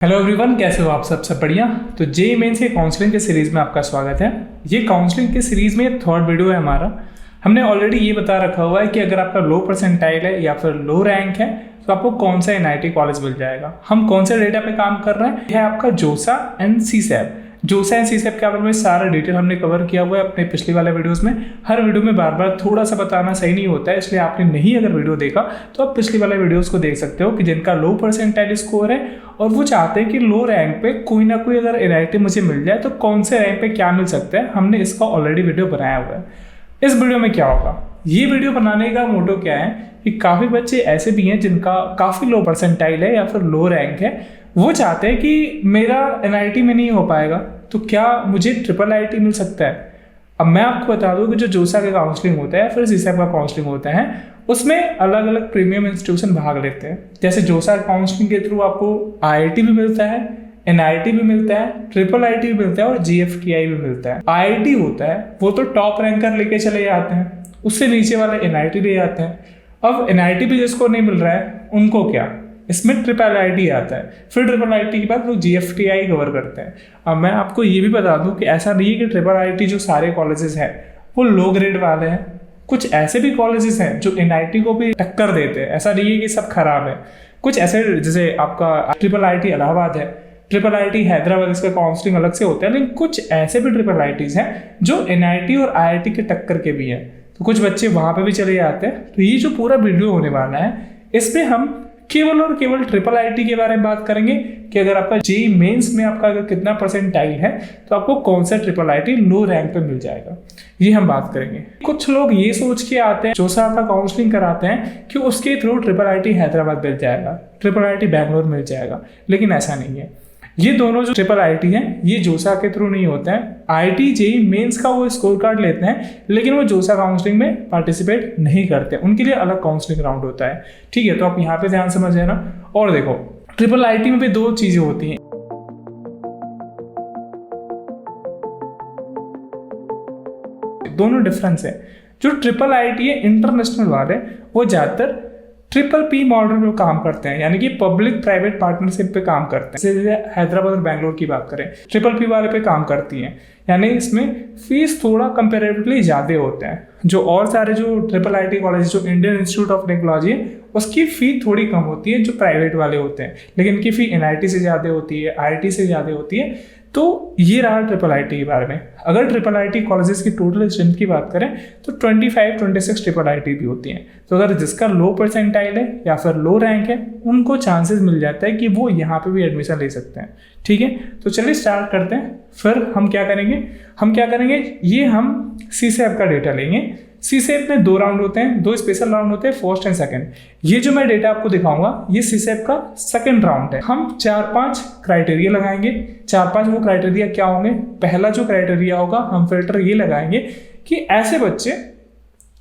Hello everyone, कैसे हो आप सब बढ़िया। तो जेईई मेंस के काउंसलिंग के सीरीज़ में आपका स्वागत है। ये काउंसलिंग के सीरीज़ में थर्ड वीडियो है हमारा। हमने ऑलरेडी ये बता रखा हुआ है कि अगर आपका लो परसेंटाइल है या फिर लो रैंक है तो आपको कौन सा एनआईटी कॉलेज मिल जाएगा। हम कौन से डेटा पे काम कर रहे हैं, यह है आपका जोसा एंड सीसैप। जोसा एंड सीसैप के बारे में सारा डिटेल हमने कवर किया हुआ है अपने पिछले वाले वीडियोस में। हर वीडियो में बार बार थोड़ा सा बताना सही नहीं होता है, इसलिए आपने नहीं अगर वीडियो देखा तो आप पिछले वाले वीडियोस को देख सकते हो कि जिनका लो परसेंटाइल स्कोर है और वो चाहते हैं कि लो रैंक पे कोई ना कोई अगर एनआईटी मुझे मिल जाए तो कौन से रैंक पे क्या मिल सकता है। हमने इसका ऑलरेडी वीडियो बनाया हुआ है। इस वीडियो में क्या होगा, ये वीडियो बनाने का मोटो क्या है कि काफ़ी बच्चे ऐसे भी हैं जिनका काफ़ी लो परसेंटाइल है या फिर लो रैंक है। वो चाहते हैं कि मेरा एनआईटी में नहीं हो पाएगा तो क्या मुझे ट्रिपल आईटी मिल सकता है। अब मैं आपको बता दूं कि जो जोसा का काउंसलिंग होता है फिर सीसैप का काउंसलिंग होता है, उसमें अलग अलग प्रीमियम इंस्टीट्यूशन भाग लेते हैं। जैसे जोसा काउंसलिंग के थ्रू आपको आईआईटी भी मिलता है, एनआईटी भी मिलता है, ट्रिपल आईटी भी मिलता है और जीएफटीआई भी मिलता है। आईआईटी होता है वो तो टॉप रैंकर लेके चले जाते हैं, उससे नीचे वाले एनआईटी ले जाते हैं। अब एनआईटी भी जिसको नहीं मिल रहा है उनको क्या, इसमें ट्रिपल आईटी आता है। फिर ट्रिपल आईटी के बाद लोग जीएफटीआई कवर करते हैं। अब मैं आपको ये भी बता दूं कि ऐसा नहीं है कि ट्रिपल आईटी जो सारे कॉलेजेस हैं वो लो ग्रेड वाले हैं। कुछ ऐसे भी कॉलेजेस हैं जो एनआईटी को भी टक्कर देते हैं। ऐसा नहीं है कि सब खराब है। कुछ ऐसे जैसे आपका ट्रिपल आईटी इलाहाबाद है, ट्रिपल आईटी हैदराबाद, इसका काउंसलिंग अलग से होता है। लेकिन कुछ ऐसे भी ट्रिपल आईटीज हैं जो एनआईटी और आईआईटी के टक्कर के भी हैं, तो कुछ बच्चे वहां पे भी चले जाते हैं। तो ये जो पूरा वीडियो होने वाला है इसमें हम केवल और केवल ट्रिपल आईटी के बारे में बात करेंगे कि अगर आपका जेईई मेंस में आपका अगर कितना परसेंटाइल है तो आपको कौन सा ट्रिपल आईटी लो रैंक पे मिल जाएगा, ये हम बात करेंगे। कुछ लोग ये सोच के आते हैं, जोसा का काउंसलिंग कराते हैं कि उसके थ्रू ट्रिपल आईटी हैदराबाद मिल जाएगा, ट्रिपल आईटी बैंगलोर मिल जाएगा, लेकिन ऐसा नहीं है। ये दोनों जो ट्रिपल आईटी हैं ये जोसा के थ्रू नहीं होते हैं। आईआईटी जेईई मेंस का वो स्कोर कार्ड लेते हैं लेकिन वो जोसा काउंसलिंग में पार्टिसिपेट नहीं करते, उनके लिए अलग काउंसलिंग राउंड होता है। ठीक है, तो आप यहाँ पे ध्यान समझे ना। और देखो, ट्रिपल आईटी में भी दो चीजें होती हैं। दोनों डिफरेंस है। जो ट्रिपल आईटी है इंटरनेशनल वाले वो ज्यादातर ट्रिपल पी मॉडल में काम करते हैं, यानी कि पब्लिक प्राइवेट पार्टनरशिप पे काम करते हैं। जैसे हैदराबाद और बैंगलोर की बात करें, ट्रिपल पी वाले पे काम करती हैं, यानी इसमें फीस थोड़ा कंपेरेटिवली ज़्यादा होते हैं। जो और सारे जो ट्रिपल आईटी कॉलेज, जो इंडियन इंस्टीट्यूट ऑफ टेक्नोलॉजी है, उसकी फ़ी थोड़ी कम होती है जो प्राइवेट वाले होते हैं, लेकिन इनकी फ़ी एनआईटी से ज़्यादा होती है, आईआईटी से ज़्यादा होती है। तो ये रहा ट्रिपल आईटी के बारे में। अगर ट्रिपल आईटी कॉलेजेस की टोटल स्ट्रेंथ की बात करें तो 25-26 ट्रिपल आईटी भी होती हैं। तो अगर जिसका लो परसेंटाइल है या फिर लो रैंक है उनको चांसेस मिल जाता है कि वो यहाँ पे भी एडमिशन ले सकते हैं। ठीक है, तो चलिए स्टार्ट करते हैं। फिर हम क्या करेंगे, ये हम सीसैप का डेटा लेंगे। सीसैप में 2 राउंड होते हैं, 2 स्पेशल राउंड होते हैं, फर्स्ट एंड सेकंड। ये जो मैं डेटा आपको दिखाऊंगा ये सीसैप का सेकंड राउंड है। हम 4-5 क्राइटेरिया लगाएंगे। 4-5 वो क्राइटेरिया क्या होंगे, पहला जो क्राइटेरिया होगा हम फिल्टर ये लगाएंगे कि ऐसे बच्चे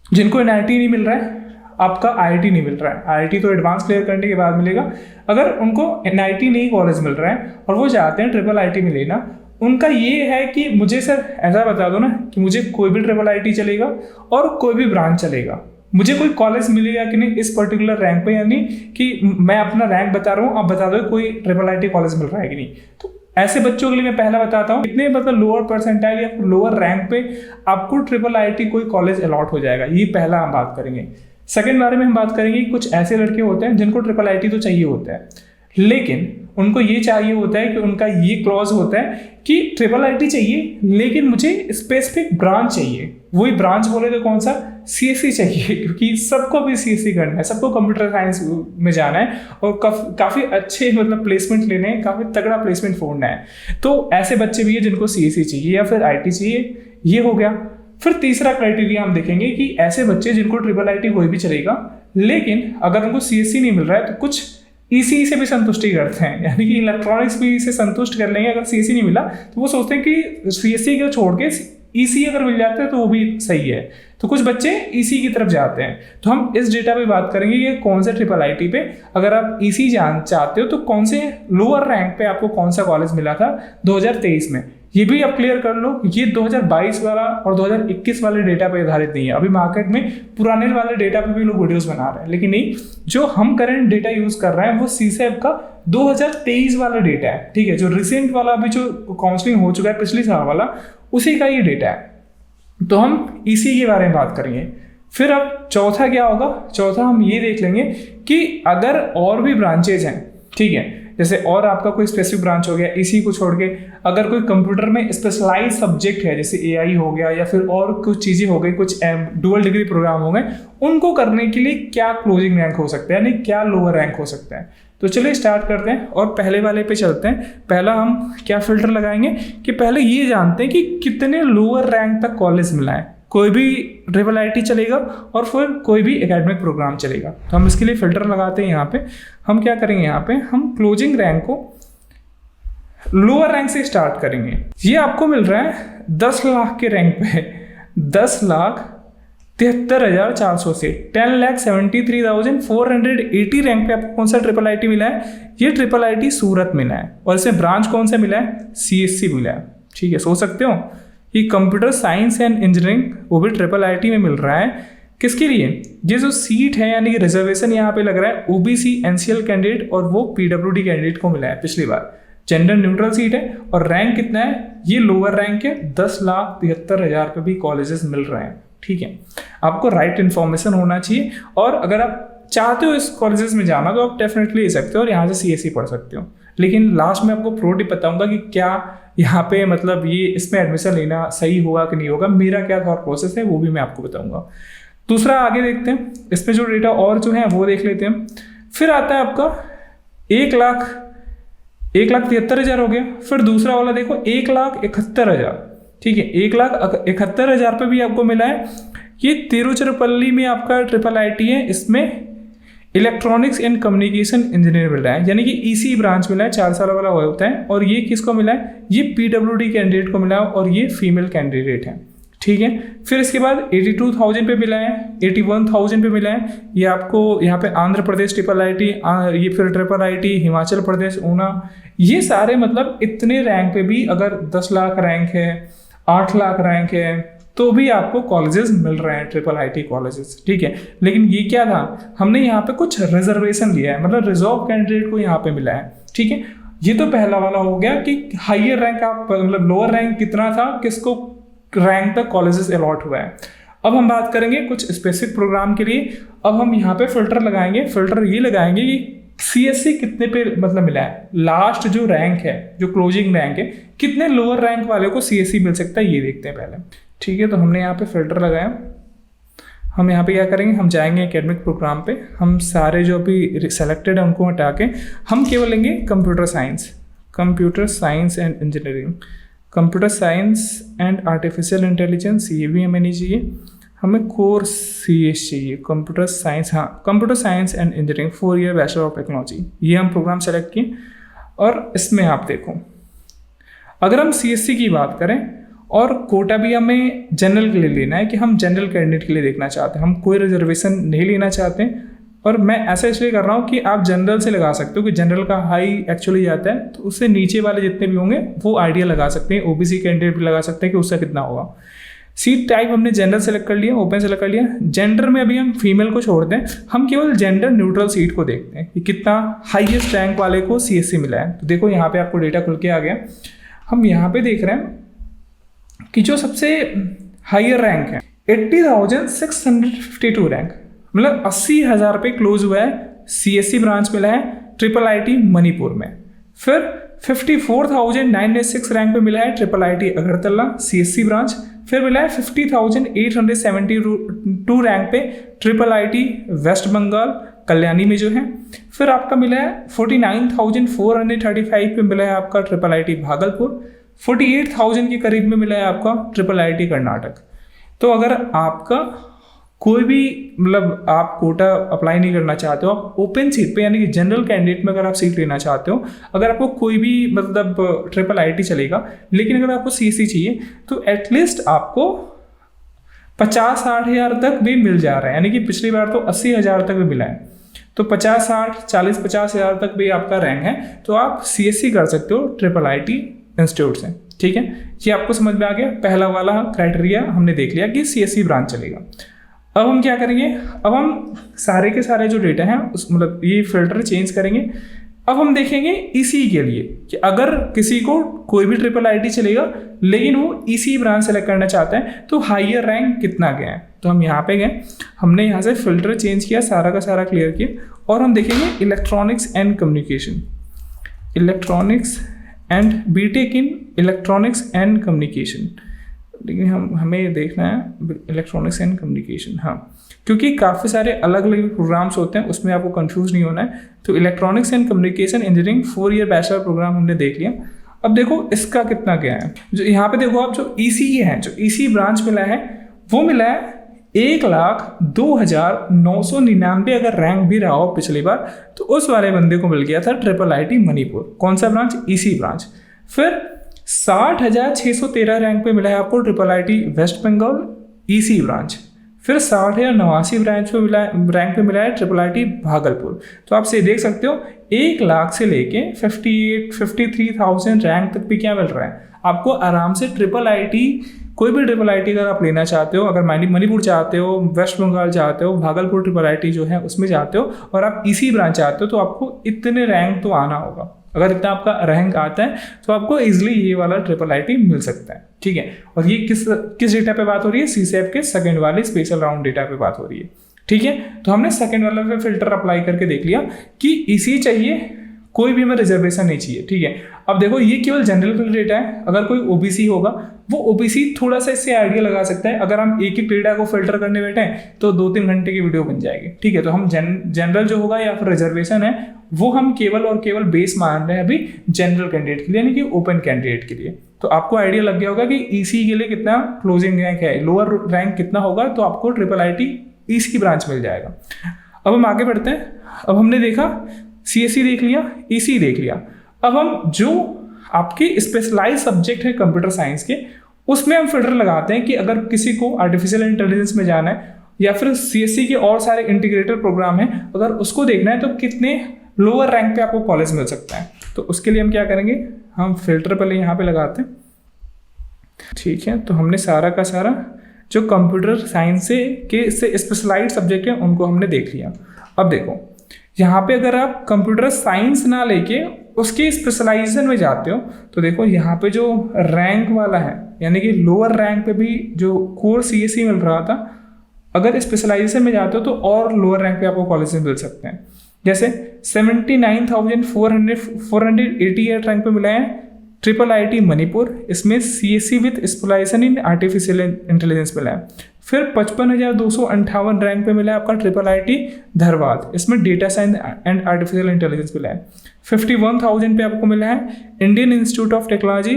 जिनको एनआईटी नहीं मिल रहा है, आपका आईआईटी नहीं मिल रहा है, आईआईटी तो एडवांस क्लियर करने के बाद मिलेगा। अगर उनको एनआईटी नहीं कॉलेज मिल रहा है और वो चाहते हैं ट्रिपल आईटी में लेना, उनका ये है कि मुझे सर ऐसा बता दो ना कि मुझे कोई भी ट्रिपल आईटी चलेगा और कोई भी ब्रांच चलेगा, मुझे कोई कॉलेज मिलेगा कि नहीं इस पर्टिकुलर रैंक पे, यानी कि मैं अपना रैंक बता रहा हूँ, आप बता दो कोई ट्रिपल आईटी कॉलेज मिल रहा है कि नहीं। तो ऐसे बच्चों के लिए मैं पहला बताता हूँ, इतने मतलब लोअर परसेंटाइल या लोअर रैंक पे आपको ट्रिपल आईटी कोई कॉलेज अलॉट हो जाएगा। ये पहला हम बात करेंगे। सेकंड बारे में हम बात करेंगे, कुछ ऐसे लड़के होते हैं जिनको ट्रिपल आईटी तो चाहिए होता है, लेकिन उनको ये चाहिए होता है कि उनका ये क्लॉज होता है कि ट्रिपल आईटी चाहिए लेकिन मुझे स्पेसिफिक ब्रांच चाहिए। वही ब्रांच बोले तो कौन सा, सीएससी चाहिए, क्योंकि सबको भी सीएससी करना है, सबको कंप्यूटर साइंस में जाना है और काफ़ी अच्छे मतलब प्लेसमेंट लेने हैं, काफ़ी तगड़ा प्लेसमेंट फोड़ना है। तो ऐसे बच्चे भी है जिनको सीएससी चाहिए या फिर आईटी चाहिए, ये हो गया। फिर तीसरा क्राइटेरिया हम देखेंगे कि ऐसे बच्चे जिनको ट्रिपल आईटी कोई भी चलेगा, लेकिन अगर उनको सीएससी नहीं मिल रहा है तो कुछ ईसी से भी संतुष्टि करते हैं, यानी कि इलेक्ट्रॉनिक्स भी इसे संतुष्ट कर लेंगे। अगर सीएससी नहीं मिला तो वो सोचते हैं कि सीएससी को छोड़ के ईसी अगर मिल जाता है तो वो भी सही है। तो कुछ बच्चे ईसी की तरफ जाते हैं। तो हम इस डेटा पे बात करेंगे कि कौन सा ट्रिपल आईटी पे अगर आप ईसी जान चाहते हो तो कौन से लोअर रैंक पे आपको कौन सा कॉलेज मिला था 2023 में। ये भी आप क्लियर कर लो, ये 2022 वाला और 2021 वाले डेटा पे आधारित नहीं है। अभी मार्केट में पुराने वाले डेटा पे भी लोग वीडियोस बना रहे हैं, लेकिन नहीं, जो हम करंट डेटा यूज कर रहे हैं वो सीसैप का 2023 वाला डेटा है। ठीक है, जो रिसेंट वाला अभी जो काउंसलिंग हो चुका है पिछले साल वाला, उसी का ये डेटा है। तो हम इसी के बारे में बात करेंगे। फिर अब चौथा क्या होगा, चौथा हम ये देख लेंगे कि अगर और भी ब्रांचेज हैं, ठीक है, जैसे और आपका कोई स्पेसिफिक ब्रांच हो गया इसी को छोड़ के, अगर कोई कंप्यूटर में स्पेशलाइज सब्जेक्ट है जैसे एआई हो गया या फिर और कुछ चीज़ें हो गई, कुछ डुअल डिग्री प्रोग्राम हो गए, उनको करने के लिए क्या क्लोजिंग रैंक हो सकता है, यानी क्या लोअर रैंक हो सकता है। तो चलिए स्टार्ट करते हैं और पहले वाले पे चलते हैं। पहला हम क्या फिल्टर लगाएंगे कि पहले ये जानते हैं कि कितने लोअर रैंक तक कॉलेज मिला है। कोई भी ट्रिपल आईटी चलेगा और फिर कोई भी एकेडमिक प्रोग्राम चलेगा। तो हम इसके लिए फिल्टर लगाते हैं। यहाँ पे हम क्या करेंगे, यहाँ पे हम क्लोजिंग रैंक को लोअर रैंक से स्टार्ट करेंगे। ये आपको मिल रहा है 10 लाख के रैंक पे, 10,73,400 से 10,73,480 रैंक पे आपको कौन सा ट्रिपल आईटी मिला है, ये ट्रिपल आईटी सूरत मिला है। और इसमें ब्रांच कौन सा मिला है, सीएससी मिला है। ठीक है, सोच सकते हो कि कंप्यूटर साइंस एंड इंजीनियरिंग वो भी ट्रिपल आईटी में मिल रहा है। किसके लिए, ये जो सीट है यानी कि रिजर्वेशन यहाँ पे लग रहा है ओबीसी एनसीएल कैंडिडेट और वो पीडब्ल्यूडी कैंडिडेट को मिला है पिछली बार। जेंडर न्यूट्रल सीट है और रैंक कितना है, ये लोअर रैंक है, 10,73,000 पे भी कॉलेजेस मिल रहे हैं। ठीक है, आपको राइट इन्फॉर्मेशन होना चाहिए और अगर आप चाहते हो इस कॉलेजेस में जाना तो आप डेफिनेटली ले सकते हो और यहाँ से सीएससी पढ़ सकते हो। लेकिन लास्ट में आपको प्रो टिप बताऊंगा कि क्या यहाँ पे मतलब ये इसमें एडमिशन लेना सही होगा कि नहीं होगा, मेरा क्या थॉट प्रोसेस है वो भी मैं आपको बताऊंगा। दूसरा आगे देखते हैं, इसमें जो डेटा और जो है वो देख लेते हैं। फिर आता है आपका 1,73,000 हो गया। फिर दूसरा वाला देखो 1,71,000। ठीक है, 1,71,000 पे भी आपको मिला है। ये तिरुचिरापल्ली में आपका ट्रिपल आईटी है, इसमें इलेक्ट्रॉनिक्स एंड कम्युनिकेशन इंजीनियर मिल रहा है, यानी कि ईसी ब्रांच मिला है, 4 साल वाला होता है। और ये किसको मिला है, ये पीडब्ल्यूडी कैंडिडेट को मिला है और ये फीमेल कैंडिडेट है। ठीक है, फिर इसके बाद 82,000 पे मिला है, 81,000 पे मिला है। ये आपको यहाँ पे आंध्र प्रदेश ट्रिपल आईटी, ये फिर ट्रिपल आईटी हिमाचल प्रदेश ऊना, ये सारे मतलब इतने रैंक पे भी अगर 10 लाख रैंक है, 8 लाख रैंक है, तो भी आपको कॉलेजेस मिल रहे हैं, ट्रिपल आईटी कॉलेजेस। ठीक है, लेकिन ये क्या था, हमने यहाँ पे कुछ रिजर्वेशन लिया है, मतलब रिजर्व कैंडिडेट को यहाँ पे मिला है। ठीक है, ये तो पहला वाला हो गया कि हाइयर रैंक आप मतलब लोअर रैंक कितना था, किसको रैंक तक कॉलेजेस अलॉट हुआ है। अब हम बात करेंगे कुछ स्पेसिफिक प्रोग्राम के लिए। अब हम यहाँ पे फिल्टर लगाएंगे। फिल्टर ये लगाएंगे कि सीएससी कितने पे मतलब मिला है, लास्ट जो रैंक है, जो क्लोजिंग रैंक है, कितने लोअर रैंक वाले को सीएससी मिल सकता है, ये देखते हैं पहले। ठीक है, तो हमने यहाँ पे फिल्टर लगाया। हम यहाँ पे क्या करेंगे, हम जाएंगे एकेडमिक प्रोग्राम पे, हम सारे जो अभी सेलेक्टेड है उनको हटा के हम केवल लेंगे computer science and engineering, computer science and artificial intelligence, ये भी हमें नहीं चाहिए। हमें कोर्स सीएस चाहिए, कंप्यूटर साइंस, हाँ computer science and engineering 4 year bachelor of technology, ये हम प्रोग्राम सेलेक्ट किए। और इसमें आप देखो, अगर हम सीएससी की बात करें और कोटा भी हमें जनरल के लिए लेना है कि हम जनरल कैंडिडेट के लिए देखना चाहते हैं, हम कोई रिजर्वेशन नहीं लेना चाहते। और मैं ऐसा इसलिए कर रहा हूँ कि आप जनरल से लगा सकते हो कि जनरल का हाई एक्चुअली जाता है, तो उससे नीचे वाले जितने भी होंगे वो आइडिया लगा सकते हैं। ओबीसी कैंडिडेट भी लगा सकते हैं कि उससे कितना होगा। सीट टाइप हमने जनरल सेलेक्ट कर लिया, ओपन सेलेक्ट कर लिया। जेंडर में अभी हम फीमेल को छोड़ दें, हम केवल जेंडर न्यूट्रल सीट को देखते हैं कि कितना हाईएस्ट रैंक वाले को सीएससी मिला है। तो देखो यहाँ पे आपको डेटा खुल के आ गया। हम यहाँ पे देख रहे हैं कि जो सबसे हायर रैंक है 80,652 रैंक, मतलब 80,000 पे क्लोज हुआ है, सीएससी ब्रांच मिला है ट्रिपल आईटी मणिपुर में। फिर 54,906 रैंक पे मिला है triple IT Agartala CSE branch. फिर मिला है 50,872 रैंक पे ट्रिपल आईटी वेस्ट बंगाल कल्याणी में जो है। फिर आपका मिला है 49,435 पे मिला है आपका ट्रिपल आईटी भागलपुर। 48,000 के करीब में मिला है आपका ट्रिपल आईटी कर्नाटक। तो अगर आपका कोई भी मतलब आप कोटा अप्लाई नहीं करना चाहते हो, आप ओपन सीट पे यानी कि जनरल कैंडिडेट में अगर आप सीट लेना चाहते हो, अगर आपको कोई भी मतलब ट्रिपल आईटी चलेगा, लेकिन अगर आपको सीएससी चाहिए तो एटलीस्ट आपको 50-60 हज़ार तक भी मिल जा रहा है, यानी कि पिछली बार तो 80 हज़ार तक भी मिला है। तो 50-60 40-50 हज़ार तक भी आपका रैंक है, तो आप CSE कर सकते हो IIIT इंस्टीट्यूट से। ठीक है, ये आपको समझ में आ गया। पहला वाला क्राइटेरिया हमने देख लिया कि CSE ब्रांच चलेगा। अब हम क्या करेंगे, अब हम सारे के सारे जो डेटा हैं उस मतलब ये फिल्टर चेंज करेंगे। अब हम देखेंगे ECE के लिए कि अगर किसी को कोई भी IIIT चलेगा लेकिन वो ECE ब्रांच सेलेक्ट करना चाहता है तो हायर रैंक कितना गया है। तो हम यहाँ पे गए, हमने यहाँ से फिल्टर चेंज किया, सारा का सारा क्लियर किया और हम देखेंगे electronics and communication, electronics and BTech in electronics and communication. लेकिन हमें देखना है इलेक्ट्रॉनिक्स एंड कम्युनिकेशन, हाँ, क्योंकि काफ़ी सारे अलग अलग प्रोग्राम्स होते हैं, उसमें आपको कंफ्यूज नहीं होना है। तो electronics and communication engineering 4 year bachelor program हमने देख लिया। अब देखो इसका कितना गया है, जो यहाँ पे देखो आप जो ECE है, जो ECE ब्रांच मिला है वो मिला है 1,02,999। अगर रैंक भी रहा हो पिछली बार तो उस वाले बंदे को मिल गया था IIIT मणिपुर। कौन सा ब्रांच? ECE branch. फिर 60,613 रैंक पे मिला है आपको IIIT West Bengal ECE branch. फिर 60,089 ब्रांच पे मिला रैंक पे मिला है IIIT भागलपुर। तो आप से देख सकते हो 1 लाख से लेके 53,000 रैंक तक भी क्या मिल रहा है आपको आराम से। IIIT कोई भी IIIT अगर आप लेना चाहते हो, अगर मणिपुर चाहते हो, वेस्ट बंगाल चाहते हो, भागलपुर IIIT जो है उसमें चाहते हो और आप ECE ब्रांच चाहते हो, तो आपको इतने रैंक तो आना होगा। अगर इतना आपका रैंक आता है तो आपको इजीली ये वाला IIIT मिल सकता है। ठीक है, और ये किस डेटा पे बात हो रही है? CSAP के सेकंड वाले स्पेशल राउंड डेटा पे बात हो रही है। ठीक है, तो हमने सेकंड वाला पे फिल्टर अप्लाई करके देख लिया कि ECE चाहिए, कोई भी हमें रिजर्वेशन नहीं चाहिए। ठीक है, अब देखो ये केवल जनरल का डेटा है। अगर कोई OBC होगा वो OBC थोड़ा सा इससे आइडिया लगा सकता है। अगर हम एक डेटा को फिल्टर करने बैठे हैं तो 2-3 घंटे की वीडियो बन जाएगी। ठीक है, तो हम जनरल जो होगा या फिर रिजर्वेशन है वो हम केवल और केवल बेस मान रहे हैं अभी जनरल कैंडिडेट के लिए, यानी कि ओपन कैंडिडेट के लिए। तो आपको आइडिया लग गया होगा कि ECE के लिए कितना क्लोजिंग रैंक है, लोअर रैंक कितना होगा, तो आपको IIIT ECE ब्रांच मिल जाएगा। अब हम आगे बढ़ते हैं। अब हमने देखा CSE देख लिया, ECE देख लिया। अब हम जो आपके स्पेशलाइज सब्जेक्ट है कंप्यूटर साइंस के, उसमें हम फिल्टर लगाते हैं कि अगर किसी को आर्टिफिशियल इंटेलिजेंस में जाना है या फिर CSE के और सारे इंटीग्रेटेड प्रोग्राम है, अगर उसको देखना है तो कितने लोअर रैंक पे आपको कॉलेज मिल सकता है। तो उसके लिए हम क्या करेंगे, हम फिल्टर पहले यहाँ पे लगाते हैं। ठीक है, तो हमने सारा का सारा जो कंप्यूटर साइंस से स्पेशलाइज्ड सब्जेक्ट है उनको हमने देख लिया। अब देखो यहाँ पे अगर आप कंप्यूटर साइंस ना लेके उसके स्पेशलाइजेशन में जाते हो तो देखो यहाँ पे जो रैंक वाला है, यानी कि लोअर रैंक पे भी जो कोर CSE मिल रहा था, अगर स्पेशलाइजेशन में जाते हो तो और लोअर रैंक पे आपको कॉलेज में मिल सकते हैं। जैसे 79,488 रैंक पे मिला है IIIT मणिपुर, इसमें CSE with specialization in artificial intelligence मिला है। फिर 55,258 रैंक पे मिला है आपका IIIT धरवाद, इसमें data science and artificial intelligence मिला है। 51,000 पे आपको मिला है Indian Institute of Technology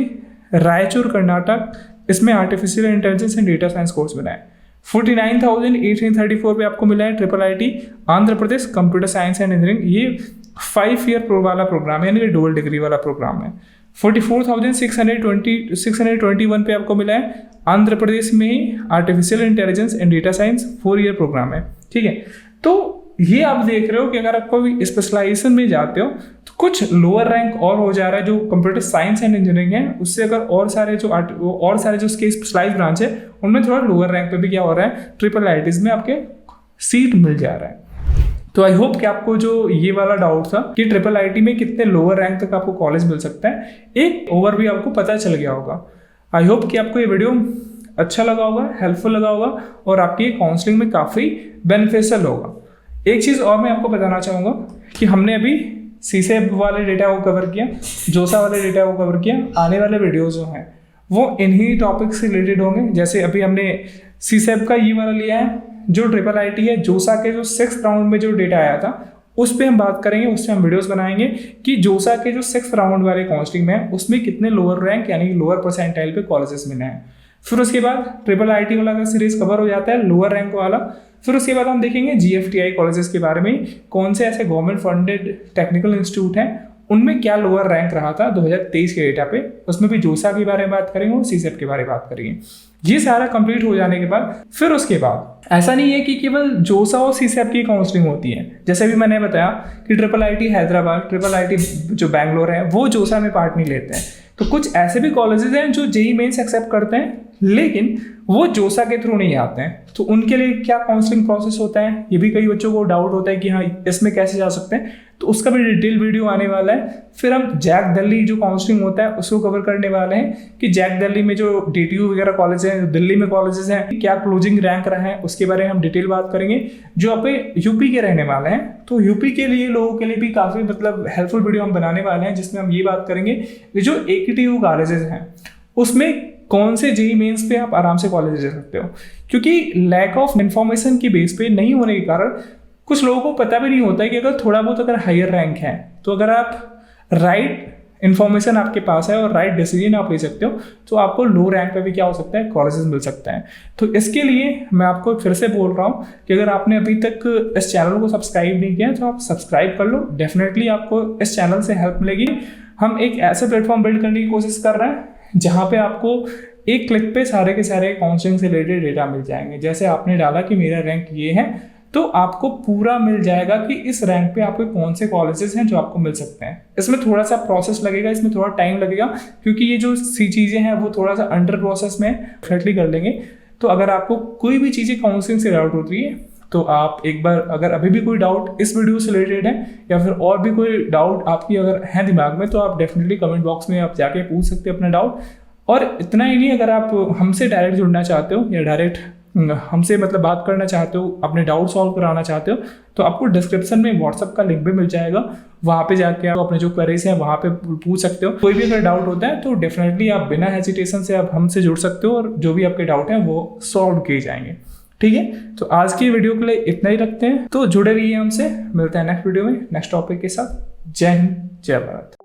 Raichur Karnataka, इसमें artificial intelligence and data science course मिला है। 49,834 पे आपको मिला है IIIT Andhra Pradesh computer science and engineering, ये 5 ईयर वाला प्रोग्राम है, यानी कि डुअल डिग्री वाला प्रोग्राम है। 44,621 पे आपको मिला है आंध्र प्रदेश में ही artificial intelligence and data science 4 year program है। ठीक है, तो ये आप देख रहे हो कि अगर आप कोई स्पेशलाइजेशन में जाते हो तो कुछ लोअर रैंक और हो जा रहा है जो कंप्यूटर साइंस एंड इंजीनियरिंग है, उससे अगर और सारे जो उसके स्पेशलाइज ब्रांच है उनमें थोड़ा लोअर रैंक पे भी क्या हो रहा है, IIITs में आपके सीट मिल जा रहा है। तो आई होप कि आपको जो ये वाला डाउट था कि IIIT में कितने लोअर रैंक तक आपको कॉलेज मिल सकता है, एक ओवरव्यू आपको पता चल गया होगा। आई होप कि आपको ये वीडियो अच्छा लगा होगा, हेल्पफुल लगा होगा और आपकी काउंसलिंग में काफ़ी बेनिफिशियल होगा। एक चीज़ और मैं आपको बताना चाहूँगा कि हमने अभी CSAP वाले डेटा को कवर किया, जोसा वाले डेटा को कवर किया। आने वाले वीडियोज़ जो हैं वो इन्हीं टॉपिक से रिलेटेड होंगे। जैसे अभी हमने CSAP का ये वाला लिया है, जो IIIT है, जोसा के जो 6th राउंड में जो डेटा आया था उस पर हम बात करेंगे, उस पर हम वीडियोस बनाएंगे कि जोसा के जो 6th राउंड वाले काउंसलिंग में है उसमें कितने लोअर रैंक यानी कि लोअर परसेंटाइल पे कॉलेजेस मिले हैं। फिर उसके बाद IIIT वाला का सीरीज कवर हो जाता है, लोअर रैंक वाला। फिर उसके बाद हम देखेंगे GFTI कॉलेजेस के बारे में, कौन से ऐसे गवर्नमेंट फंडेड टेक्निकल इंस्टीट्यूट हैं उनमें क्या लोअर रैंक रहा था 2023 के डेटा पे, उसमें भी जोसा के बारे में बात करेंगे और सीसेट के बारे में बात करेंगे। ये सारा कंप्लीट हो जाने के बाद फिर उसके बाद ऐसा नहीं है कि केवल जोसा और सीसेट की काउंसलिंग होती है। जैसे भी मैंने बताया कि triple IT Hyderabad, triple IT जो बैंगलोर है, वो जोसा में पार्ट नहीं लेते हैं। तो कुछ ऐसे भी कॉलेजेस हैं जो जेईई मेंस एक्सेप्ट करते हैं, लेकिन वो जोसा के थ्रू नहीं आते हैं। तो उनके लिए क्या काउंसलिंग प्रोसेस होता है, ये भी कई बच्चों को डाउट होता है कि हाँ इसमें कैसे जा सकते हैं। तो उसका भी डिटेल वीडियो आने वाला है। फिर हम जैक दिल्ली जो काउंसलिंग होता है उसको कवर करने वाले हैं कि जैक दिल्ली में जो DTU वगैरह कॉलेज हैं, दिल्ली में कॉलेजेस हैं, क्या क्लोजिंग रैंक रहा है, उसके बारे में हम डिटेल बात करेंगे। जो आप यूपी के रहने वाले हैं, तो यूपी के लिए लोगों के लिए भी काफ़ी मतलब हेल्पफुल वीडियो हम बनाने वाले हैं, जिसमें हम ये बात करेंगे कि जो AKTU कॉलेजेस हैं उसमें कौन से जेईई मेंस पे आप आराम से कॉलेज जा सकते हो। क्योंकि लैक ऑफ इन्फॉर्मेशन की बेस पे नहीं होने के कारण कुछ लोगों को पता भी नहीं होता है कि अगर थोड़ा बहुत अगर हायर रैंक है तो अगर आप राइट इन्फॉर्मेशन आपके पास है और राइट डिसीजन आप ले सकते हो तो आपको लो रैंक पे भी क्या हो सकता है, कॉलेजेस मिल सकता है। तो इसके लिए मैं आपको फिर से बोल रहा हूँ कि अगर आपने अभी तक इस चैनल को सब्सक्राइब नहीं किया तो आप सब्सक्राइब कर लो। डेफिनेटली आपको इस चैनल से हेल्प मिलेगी। हम एक ऐसा प्लेटफॉर्म बिल्ड करने की कोशिश कर रहे हैं जहाँ पे आपको एक क्लिक पे सारे के सारे काउंसलिंग से रिलेटेड डेटा मिल जाएंगे। जैसे आपने डाला कि मेरा रैंक ये है, तो आपको पूरा मिल जाएगा कि इस रैंक पे आपके कौन से कॉलेजेस हैं जो आपको मिल सकते हैं। इसमें थोड़ा सा प्रोसेस लगेगा, इसमें थोड़ा टाइम लगेगा, क्योंकि ये जो सी चीज़ें हैं वो थोड़ा सा अंडर प्रोसेस में डेफिनेटली कर लेंगे। तो अगर आपको कोई भी चीज़ें काउंसलिंग से डाउट होती है तो आप एक बार, अगर अभी भी कोई डाउट इस वीडियो से रिलेटेड है या फिर और भी कोई डाउट आपकी अगर है दिमाग में, तो आप डेफिनेटली कमेंट बॉक्स में आप जाके पूछ सकते हैं अपना डाउट। और इतना ही नहीं, अगर आप हमसे डायरेक्ट जुड़ना चाहते हो या डायरेक्ट हमसे मतलब बात करना चाहते हो, अपने डाउट सॉल्व कराना चाहते हो, तो आपको डिस्क्रिप्शन में व्हाट्सअप का लिंक भी मिल जाएगा। वहाँ पे जाके आप अपने जो क्वेरीज हैं वहाँ पे पूछ सकते हो। कोई भी अगर डाउट होता है तो डेफिनेटली आप बिना हेजिटेशन से आप हमसे जुड़ सकते हो और जो भी आपके डाउट हैं वो सॉल्व किए जाएंगे। ठीक है, तो आज की वीडियो के लिए इतना ही रखते हैं। तो जुड़े रहिए हमसे, मिलते हैं नेक्स्ट वीडियो में नेक्स्ट टॉपिक के साथ। जय हिंद, जय भारत।